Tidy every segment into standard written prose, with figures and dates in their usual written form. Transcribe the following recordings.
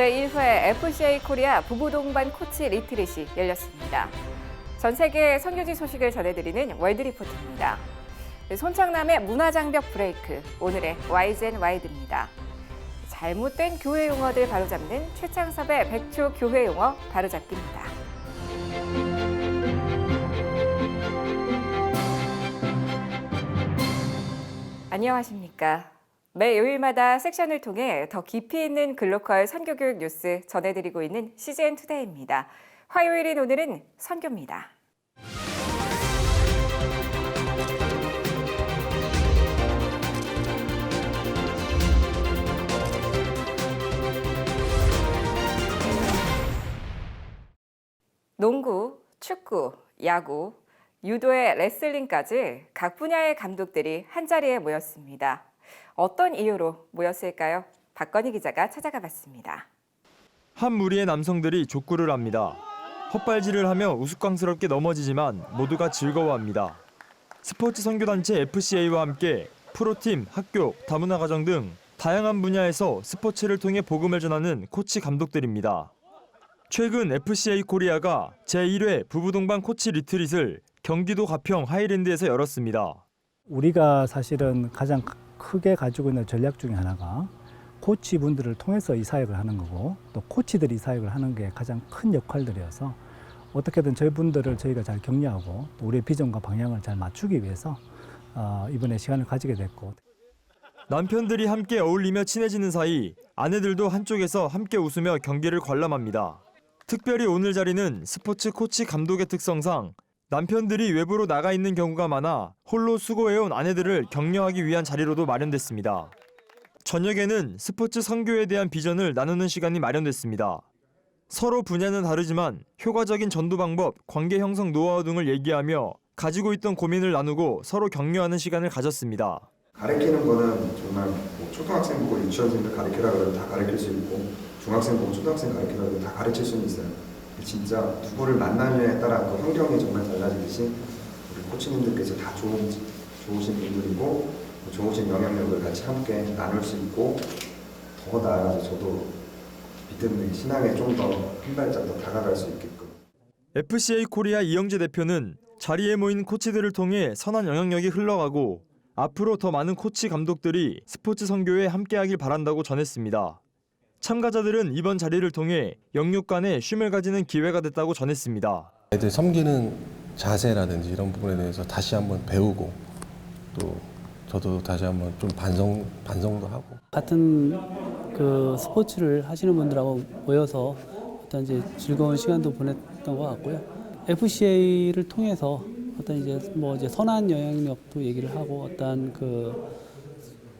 제1회 FCA 코리아 부부 동반 코치 리트릿이 열렸습니다. 전 세계 선교지 소식을 전해드리는 월드리포트입니다. 손창남의 문화장벽 브레이크, 오늘의 YGN와이드입니다. 잘못된 교회 용어들 바로잡는 최창섭의 100초 교회 용어 바로잡기입니다. 안녕하십니까. 매 요일마다 섹션을 통해 더 깊이 있는 글로컬 선교교육 뉴스 전해드리고 있는 CGN투데이입니다. 화요일인 오늘은 선교입니다. 농구, 축구, 야구, 유도의 레슬링까지 각 분야의 감독들이 한자리에 모였습니다. 어떤 이유로 모였을까요? 박건희 기자가 찾아가 봤습니다. 한 무리의 남성들이 족구를 합니다. 헛발질을 하며 우스꽝스럽게 넘어지지만 모두가 즐거워합니다. 스포츠 선교단체 FCA와 함께 프로팀, 학교, 다문화 가정 등 다양한 분야에서 스포츠를 통해 복음을 전하는 코치 감독들입니다. 최근 FCA 코리아가 제1회 부부동반 코치 리트릿을 경기도 가평 하이랜드에서 열었습니다. 우리가 사실은 가장 크게 가지고 있는 전략 중에 하나가 코치분들을 통해서 이 사역을 하는 거고, 또 코치들이 이 사역을 하는 게 가장 큰 역할들이어서 어떻게든 저희분들을 저희가 잘 격려하고 또 우리의 비전과 방향을 잘 맞추기 위해서 이번에 시간을 가지게 됐고. 남편들이 함께 어울리며 친해지는 사이 아내들도 한쪽에서 함께 웃으며 경기를 관람합니다. 특별히 오늘 자리는 스포츠 코치 감독의 특성상 남편들이 외부로 나가 있는 경우가 많아 홀로 수고해온 아내들을 격려하기 위한 자리로도 마련됐습니다. 저녁에는 스포츠 선교에 대한 비전을 나누는 시간이 마련됐습니다. 서로 분야는 다르지만 효과적인 전도 방법, 관계 형성 노하우 등을 얘기하며 가지고 있던 고민을 나누고 서로 격려하는 시간을 가졌습니다. 가르치는 거는 정말 초등학생 보고 유치원생들 가르치라 그래도 다 가르칠 수 있고, 중학생 보고 초등학생 가르치라 그래도 다 가르칠 수는 있어요. 진짜 누구를 만나느냐에 따라 그 환경이 정말 달라지듯이 우리 코치님들께서 다 좋으신 분들이고 좋으신 영향력을 같이 함께 나눌 수 있고, 더 나아가서 저도 믿음, 신앙에 좀 더 한 발짝 더 다가갈 수 있게끔. FCA 코리아 이영재 대표는 자리에 모인 코치들을 통해 선한 영향력이 흘러가고 앞으로 더 많은 코치 감독들이 스포츠 선교에 함께하길 바란다고 전했습니다. 참가자들은 이번 자리를 통해 영육 간의 쉼을 가지는 기회가 됐다고 전했습니다. 애들 섬기는 자세라든지 이런 부분에 대해서 다시 한번 배우고, 또 저도 다시 한번 좀 반성도 하고. 같은 그 스포츠를 하시는 분들하고 모여서 어떤 이제 즐거운 시간도 보냈던 것 같고요. FCA를 통해서 어떤 이제 선한 영향력도 얘기를 하고, 어떤 그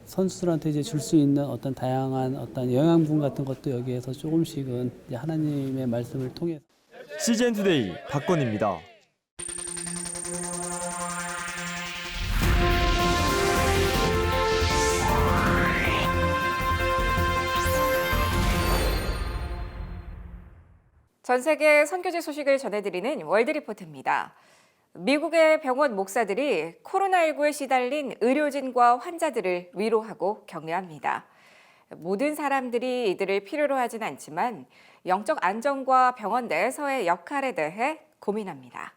선수들한테 이제 줄 수 있는 어떤 다양한 어떤 영양분 같은 것도 여기에서 조금씩은 이제 하나님의 말씀을 통해. CGN투데이 박건희입니다. 전 세계 선교지 소식을 전해드리는 월드리포트입니다. 미국의 병원 목사들이 코로나19에 시달린 의료진과 환자들을 위로하고 격려합니다. 모든 사람들이 이들을 필요로 하진 않지만 영적 안정과 병원 내에서의 역할에 대해 고민합니다.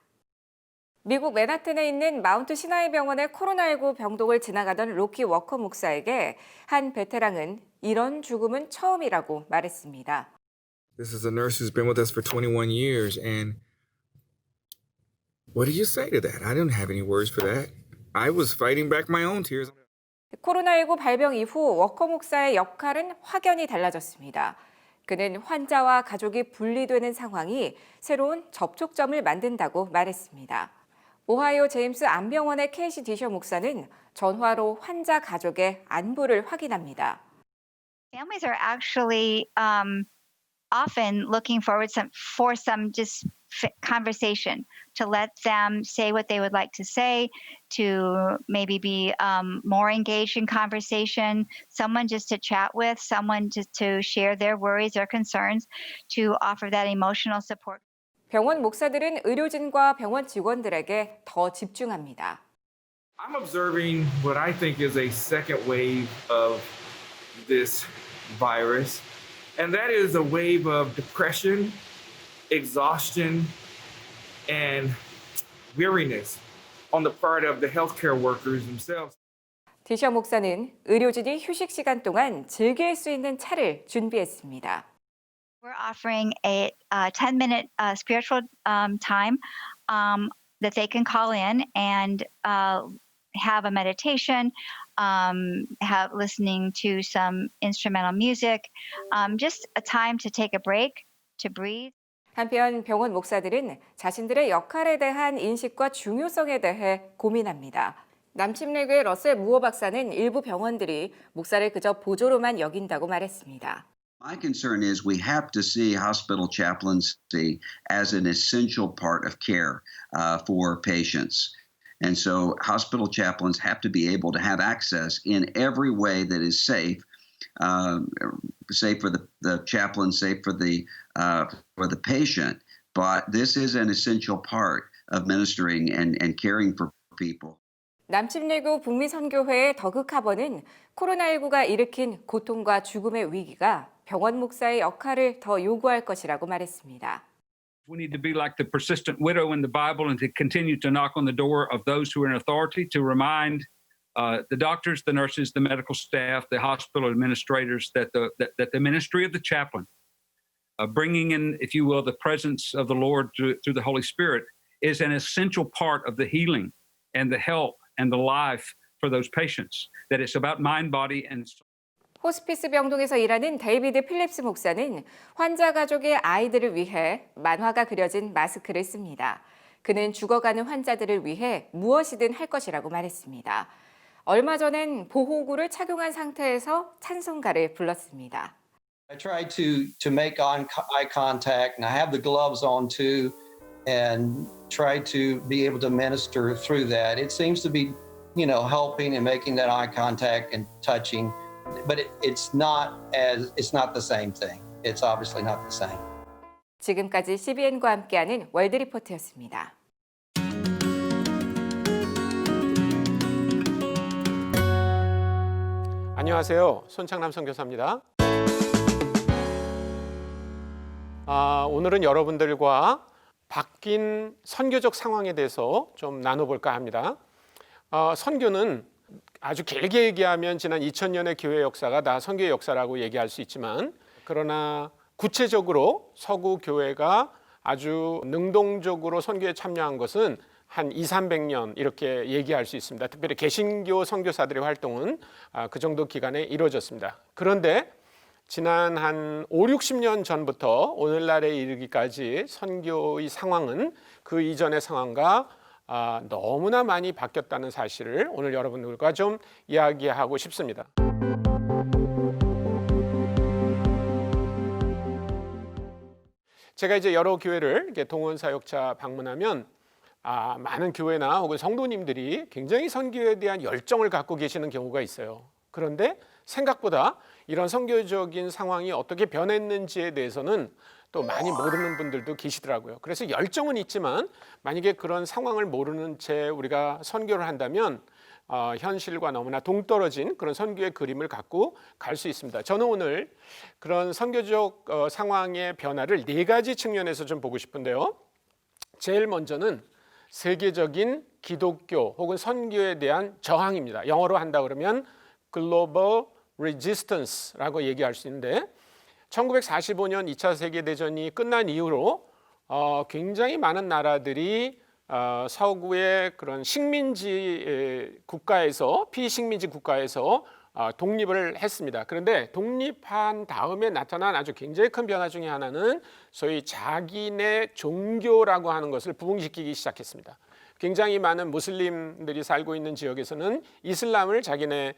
미국 맨하튼에 있는 마운트 시나이 병원의 코로나19 병동을 지나가던 로키 워커 목사에게 한 베테랑은 이런 죽음은 처음이라고 말했습니다. This is a nurse who's been with us for 21 years, and what do you say to that? I didn't have any words for that. I was fighting back my own tears. 코로나19 발병 이후 워커 목사의 역할은 확연히 달라졌습니다. 그는 환자와 가족이 분리되는 상황이 새로운 접촉점을 만든다고 말했습니다. 오하이오 제임스 안병원의 케이시 디셔 목사는 전화로 환자 가족의 안부를 확인합니다. Families are actually often looking forward for some just conversation, to let them say what they would like to say, to maybe be more engaged in conversation, someone just to chat with, someone just to share their worries or concerns, to offer that emotional support. 병원 목사들은 의료진과 병원 직원들에게 더 집중합니다. I'm observing what I think is a second wave of this virus. And that is a wave of depression, exhaustion, and weariness on the part of the healthcare workers themselves. 디셔 목사는 의료진이 휴식 시간 동안 즐길 수 있는 차를 준비했습니다. We're offering a 10-minute spiritual time that they can call in and have a meditation, have listening to some instrumental music, just a time to take a break, to breathe. 한편 병원 목사들은 자신들의 역할에 대한 인식과 중요성에 대해 고민합니다. 남침내교의 러셀 무어 박사는 일부 병원들이 목사를 그저 보조로만 여긴다고 말했습니다. My concern is we have to see hospital chaplaincy as an essential part of care for patients. And so hospital chaplains have to be able to have access in every way that is safe, safe for the chaplain, safe for the patient. But this is an essential part of ministering and caring for people. 남침내교 북미선교회의 더그 카버는 코로나19가 일으킨 고통과 죽음의 위기가 병원 목사의 역할을 더 요구할 것이라고 말했습니다. We need to be like the persistent widow in the Bible and to continue to knock on the door of those who are in authority to remind the doctors, the nurses, the medical staff, the hospital administrators that the ministry of the chaplain, bringing in, if you will, the presence of the Lord through the Holy Spirit is an essential part of the healing and the help and the life for those patients. That it's about mind, body, and soul. 호스피스 병동에서 일하는 데이비드 필립스 목사는 환자 가족의 아이들을 위해 만화가 그려진 마스크를 씁니다. 그는 죽어가는 환자들을 위해 무엇이든 할 것이라고 말했습니다. 얼마 전엔 보호구를 착용한 상태에서 찬송가를 불렀습니다. I try to make eye contact, and I have the gloves on too, and try to be able to minister through that. It seems to be, helping and making that eye contact and touching, but it's not the same thing. It's obviously not the same. 지금까지 CBN과 함께하는 월드 리포트였습니다. 안녕하세요. 손창남 선교사입니다. 오늘은 여러분들과 바뀐 선교적 상황에 대해서 좀 나눠볼까 합니다. 선교는 아주 길게 얘기하면 지난 2000년의 교회 역사가 다 선교의 역사라고 얘기할 수 있지만, 그러나 구체적으로 서구 교회가 아주 능동적으로 선교에 참여한 것은 한 200~300년 이렇게 얘기할 수 있습니다. 특별히 개신교 선교사들의 활동은 그 정도 기간에 이루어졌습니다. 그런데 지난 한 50~60년 전부터 오늘날에 이르기까지 선교의 상황은 그 이전의 상황과 너무나 많이 바뀌었다는 사실을 오늘 여러분들과 좀 이야기하고 싶습니다. 제가 이제 여러 교회를 이렇게 동원 사역차 방문하면 많은 교회나 혹은 성도님들이 굉장히 선교에 대한 열정을 갖고 계시는 경우가 있어요. 그런데 생각보다 이런 선교적인 상황이 어떻게 변했는지에 대해서는 또 많이 모르는 분들도 계시더라고요. 그래서 열정은 있지만 만약에 그런 상황을 모르는 채 우리가 선교를 한다면 현실과 너무나 동떨어진 그런 선교의 그림을 갖고 갈 수 있습니다. 저는 오늘 그런 선교적 상황의 변화를 4가지 측면에서 좀 보고 싶은데요. 제일 먼저는 세계적인 기독교 혹은 선교에 대한 저항입니다. 영어로 한다 그러면 글로벌 레지스턴스라고 얘기할 수 있는데, 1945년 2차 세계대전이 끝난 이후로 굉장히 많은 나라들이 서구의 그런 식민지 국가에서, 피식민지 국가에서 독립을 했습니다. 그런데 독립한 다음에 나타난 아주 굉장히 큰 변화 중에 하나는 소위 자기네 종교라고 하는 것을 부흥시키기 시작했습니다. 굉장히 많은 무슬림들이 살고 있는 지역에서는 이슬람을 자기네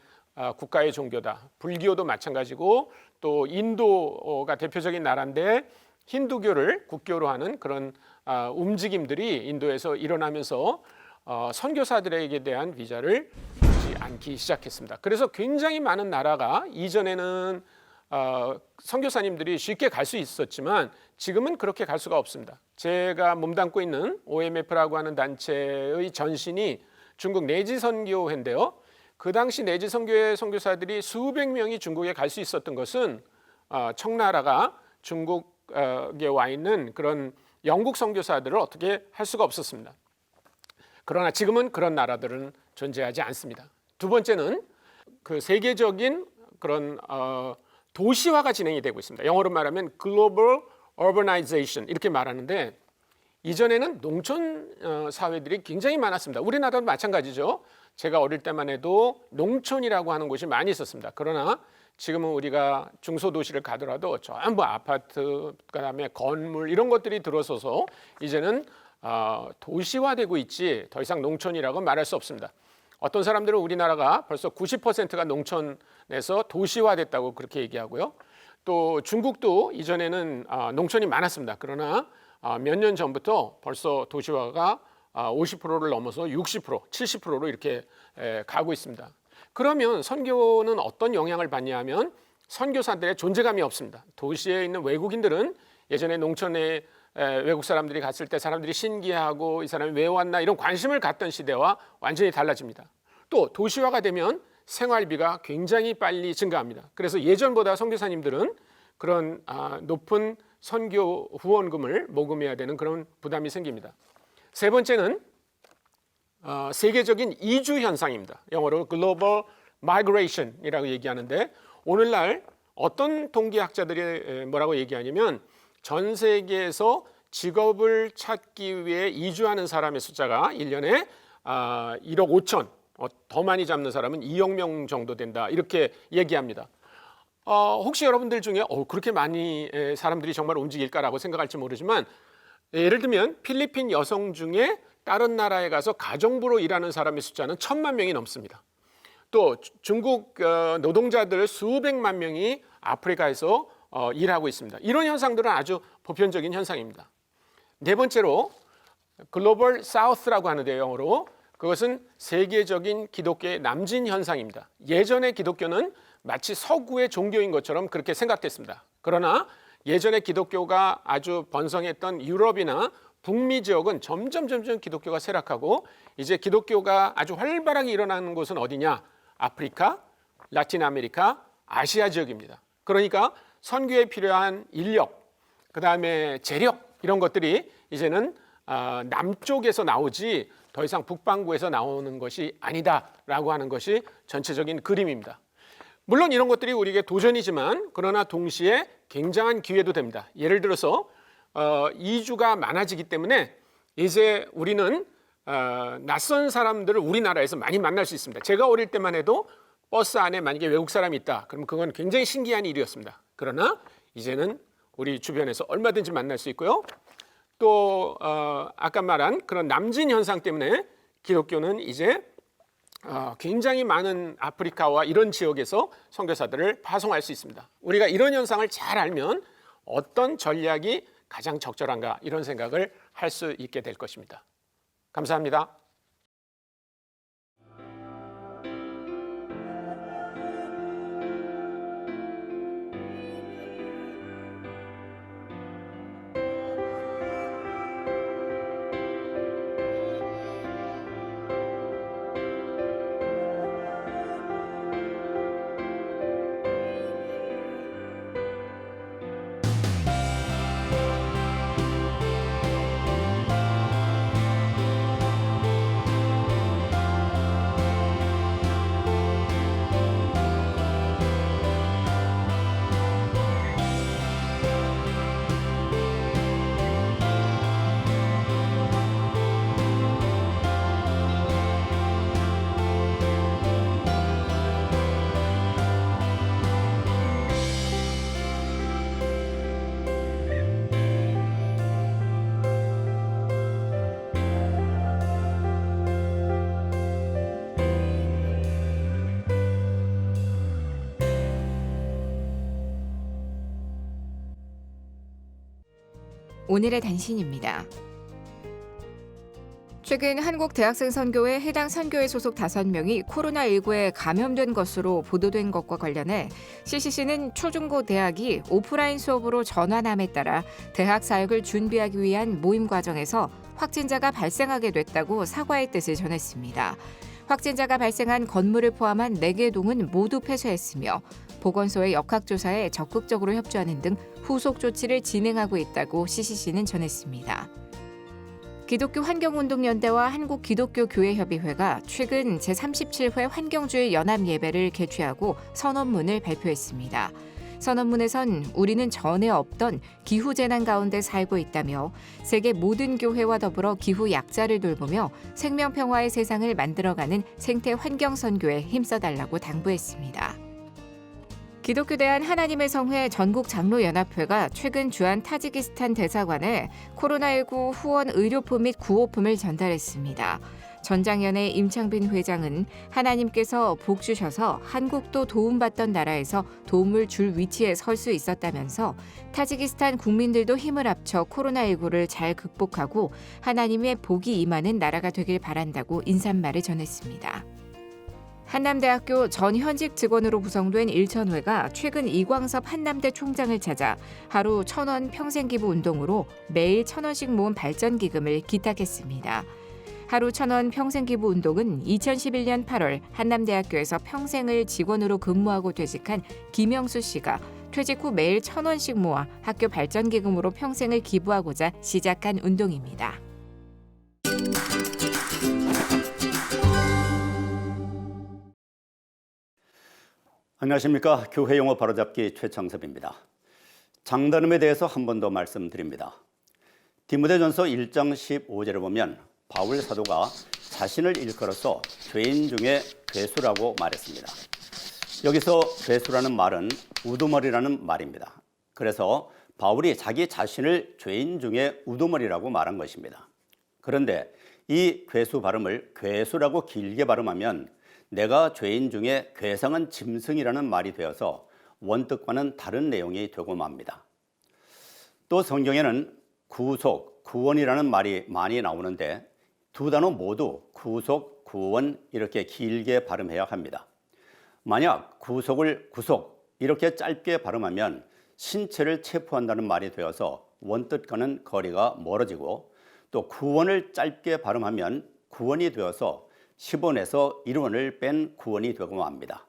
국가의 종교다. 불교도 마찬가지고, 또 인도가 대표적인 나라인데 힌두교를 국교로 하는 그런 움직임들이 인도에서 일어나면서 선교사들에게 대한 비자를 주지 않기 시작했습니다. 그래서 굉장히 많은 나라가 이전에는 선교사님들이 쉽게 갈 수 있었지만 지금은 그렇게 갈 수가 없습니다. 제가 몸담고 있는 OMF라고 하는 단체의 전신이 중국 내지선교회인데요. 그 당시 내지선교회 선교사들이 수백 명이 중국에 갈 수 있었던 것은 청나라가 중국에 와 있는 그런 영국 선교사들을 어떻게 할 수가 없었습니다. 그러나 지금은 그런 나라들은 존재하지 않습니다. 두 번째는 그 세계적인 그런 도시화가 진행이 되고 있습니다. 영어로 말하면 global urbanization 이렇게 말하는데 이전에는 농촌 사회들이 굉장히 많았습니다. 우리나라도 마찬가지죠. 제가 어릴 때만 해도 농촌이라고 하는 곳이 많이 있었습니다. 그러나 지금은 우리가 중소도시를 가더라도 전부 아파트, 그다음에 건물 이런 것들이 들어서서 이제는 도시화되고 있지 더 이상 농촌이라고 말할 수 없습니다. 어떤 사람들은 우리나라가 벌써 90%가 농촌에서 도시화됐다고 그렇게 얘기하고요. 또 중국도 이전에는 농촌이 많았습니다. 그러나 몇 년 전부터 벌써 도시화가 50%를 넘어서 60%, 70%로 이렇게 가고 있습니다. 그러면 선교는 어떤 영향을 받냐 하면 선교사들의 존재감이 없습니다. 도시에 있는 외국인들은 예전에 농촌에 외국 사람들이 갔을 때 사람들이 신기해하고 이 사람이 왜 왔나 이런 관심을 갖던 시대와 완전히 달라집니다. 또 도시화가 되면 생활비가 굉장히 빨리 증가합니다. 그래서 예전보다 선교사님들은 그런 높은 선교 후원금을 모금해야 되는 그런 부담이 생깁니다. 세 번째는 세계적인 이주 현상입니다. 영어로 global migration이라고 얘기하는데 오늘날 어떤 통계학자들이 뭐라고 얘기하냐면 전 세계에서 직업을 찾기 위해 이주하는 사람의 숫자가 1년에 1억 5천, 더 많이 잡는 사람은 2억 명 정도 된다 이렇게 얘기합니다. 혹시 여러분들 중에 그렇게 많이 사람들이 정말 움직일까라고 생각할지 모르지만 예를 들면 필리핀 여성 중에 다른 나라에 가서 가정부로 일하는 사람의 숫자는 1,000만 명이 넘습니다. 또 중국 노동자들 수백만 명이 아프리카에서 일하고 있습니다. 이런 현상들은 아주 보편적인 현상입니다. 네 번째로 글로벌 사우스라고 하는데요, 영어로. 그것은 세계적인 기독교의 남진 현상입니다. 예전의 기독교는 마치 서구의 종교인 것처럼 그렇게 생각됐습니다. 그러나 예전에 기독교가 아주 번성했던 유럽이나 북미 지역은 점점 기독교가 쇠락하고 이제 기독교가 아주 활발하게 일어나는 곳은 어디냐? 아프리카, 라틴 아메리카, 아시아 지역입니다. 그러니까 선교에 필요한 인력, 그다음에 재력 이런 것들이 이제는 남쪽에서 나오지 더 이상 북반구에서 나오는 것이 아니다라고 하는 것이 전체적인 그림입니다. 물론 이런 것들이 우리에게 도전이지만 그러나 동시에 굉장한 기회도 됩니다. 예를 들어서 이주가 많아지기 때문에 이제 우리는 낯선 사람들을 우리나라에서 많이 만날 수 있습니다. 제가 어릴 때만 해도 버스 안에 만약에 외국 사람이 있다. 그럼 그건 굉장히 신기한 일이었습니다. 그러나 이제는 우리 주변에서 얼마든지 만날 수 있고요. 또 아까 말한 그런 남진 현상 때문에 기독교는 이제 굉장히 많은 아프리카와 이런 지역에서 선교사들을 파송할 수 있습니다. 우리가 이런 현상을 잘 알면 어떤 전략이 가장 적절한가 이런 생각을 할 수 있게 될 것입니다. 감사합니다. 오늘의 단신입니다. 최근 한국 대학생 선교회 해당 선교회 소속 5명이 코로나19에 감염된 것으로 보도된 것과 관련해 CCC는 초중고 대학이 오프라인 수업으로 전환함에 따라 대학 사역을 준비하기 위한 모임 과정에서 확진자가 발생하게 됐다고 사과의 뜻을 전했습니다. 확진자가 발생한 건물을 포함한 4개 동은 모두 폐쇄했으며 보건소의 역학조사에 적극적으로 협조하는 등 후속 조치를 진행하고 있다고 CCC는 전했습니다. 기독교 환경운동연대와 한국기독교교회협의회가 최근 제37회 환경주의 연합예배를 개최하고 선언문을 발표했습니다. 선언문에선 우리는 전에 없던 기후재난 가운데 살고 있다며 세계 모든 교회와 더불어 기후 약자를 돌보며 생명평화의 세상을 만들어가는 생태환경선교에 힘써달라고 당부했습니다. 기독교대한 하나님의 성회 전국장로연합회가 최근 주한 타지키스탄 대사관에 코로나19 후원 의료품 및 구호품을 전달했습니다. 전장연의 임창빈 회장은 하나님께서 복 주셔서 한국도 도움받던 나라에서 도움을 줄 위치에 설 수 있었다면서 타지키스탄 국민들도 힘을 합쳐 코로나19를 잘 극복하고 하나님의 복이 임하는 나라가 되길 바란다고 인사말을 전했습니다. 한남대학교 전 현직 직원으로 구성된 일천회가 최근 이광섭 한남대 총장을 찾아 하루 1,000원 평생기부 운동으로 매일 1,000원씩 모은 발전기금을 기탁했습니다. 하루 1,000원 평생기부 운동은 2011년 8월 한남대학교에서 평생을 직원으로 근무하고 퇴직한 김영수 씨가 퇴직 후 매일 1,000원씩 모아 학교 발전기금으로 평생을 기부하고자 시작한 운동입니다. 안녕하십니까. 교회 용어 바로잡기 최창섭입니다. 장단음에 대해서 한 번 더 말씀드립니다. 디모데전서 1장 15절에 보면 바울 사도가 자신을 일컬어서 죄인 중에 괴수라고 말했습니다. 여기서 괴수라는 말은 우두머리라는 말입니다. 그래서 바울이 자기 자신을 죄인 중에 우두머리라고 말한 것입니다. 그런데 이 괴수 발음을 괴수라고 길게 발음하면 내가 죄인 중에 괴상한 짐승이라는 말이 되어서 원뜻과는 다른 내용이 되고 맙니다. 또 성경에는 구속, 구원이라는 말이 많이 나오는데 두 단어 모두 구속, 구원 이렇게 길게 발음해야 합니다. 만약 구속을 구속 이렇게 짧게 발음하면 신체를 체포한다는 말이 되어서 원뜻과는 거리가 멀어지고 또 구원을 짧게 발음하면 구원이 되어서 10원에서 1원을 뺀 구원이 되고 맙니다.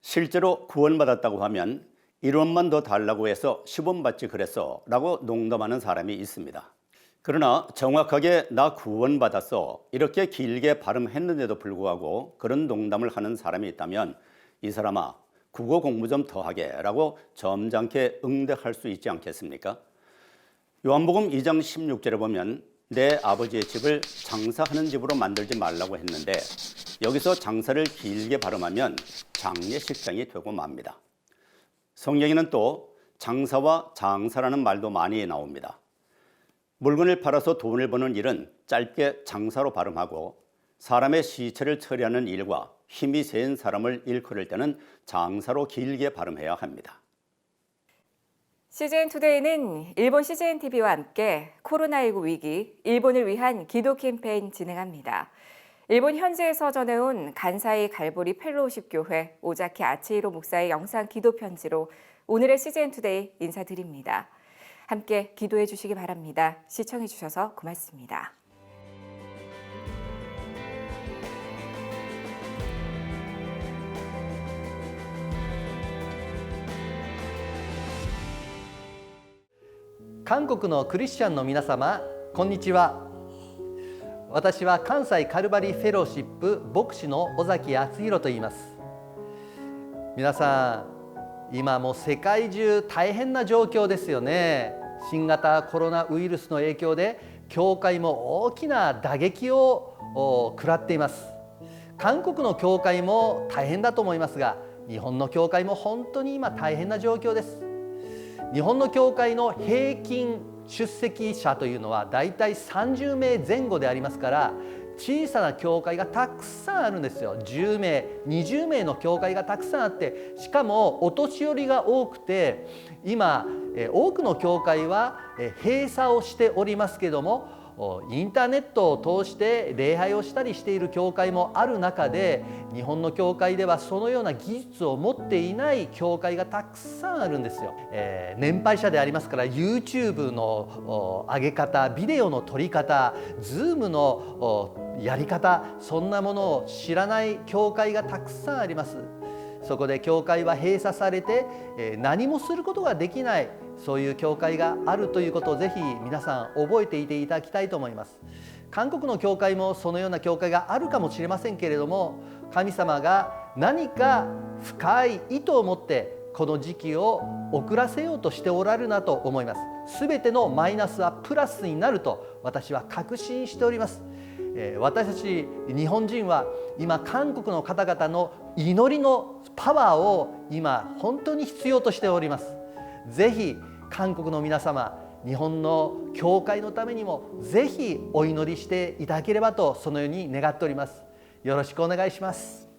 실제로 구원받았다고 하면 1원만 더 달라고 해서 10원 받지 그랬어 라고 농담하는 사람이 있습니다. 그러나 정확하게 나 구원받았어 이렇게 길게 발음했는데도 불구하고 그런 농담을 하는 사람이 있다면 이 사람아 국어 공부 좀 더 하게 라고 점잖게 응대할 수 있지 않겠습니까? 요한복음 2장 16절에 보면 내 아버지의 집을 장사하는 집으로 만들지 말라고 했는데 여기서 장사를 길게 발음하면 장례식장이 되고 맙니다. 성경에는 또 장사와 장사라는 말도 많이 나옵니다. 물건을 팔아서 돈을 버는 일은 짧게 장사로 발음하고 사람의 시체를 처리하는 일과 힘이 센 사람을 일컬을 때는 장사로 길게 발음해야 합니다. CGN투데이는 일본 CGNTV와 함께 코로나19 위기, 일본을 위한 기도 캠페인 진행합니다. 일본 현지에서 전해온 간사이 갈보리 펠로우십 교회 오자키 아치히로 목사의 영상 기도 편지로 오늘의 CGN투데이 인사드립니다. 함께 기도해 주시기 바랍니다. 시청해 주셔서 고맙습니다.韓国のクリスチャンの皆様、こんにちは。私は関西カルバリーフェローシップ牧師の尾崎敦弘と言います。皆さん、今もう世界中大変な状況ですよね。新型コロナウイルスの影響で教会も大きな打撃を食らっています。韓国の教会も大変だと思いますが、日本の教会も本当に今大変な状況です。日本の教会の平均出席者というのはだいたい30名前後でありますから、小さな教会がたくさんあるんですよ。10名、20名の教会がたくさんあって、しかもお年寄りが多くて、今多くの教会は閉鎖をしておりますけれども、インターネットを通して礼拝をしたりしている教会もある中で、日本の教会ではそのような技術を持っていない教会がたくさんあるんですよ。年配者でありますから YouTube の上げ方、ビデオの撮り方、Zoom のやり方、そんなものを知らない教会がたくさんあります。そこで教会は閉鎖されて何もすることができない、そういう教会があるということをぜひ皆さん覚えていていただきたいと思います。韓国の教会もそのような教会があるかもしれませんけれども、神様が何か深い意図を持ってこの時期を遅らせようとしておられるなと思います。すべてのマイナスはプラスになると私は確信しております。私たち日本人は今韓国の方々の祈りのパワーを今本当に必要としております。ぜひ韓国の皆様、日本の教会のためにもぜひお祈りしていただければと、そのように願っております。よろしくお願いします。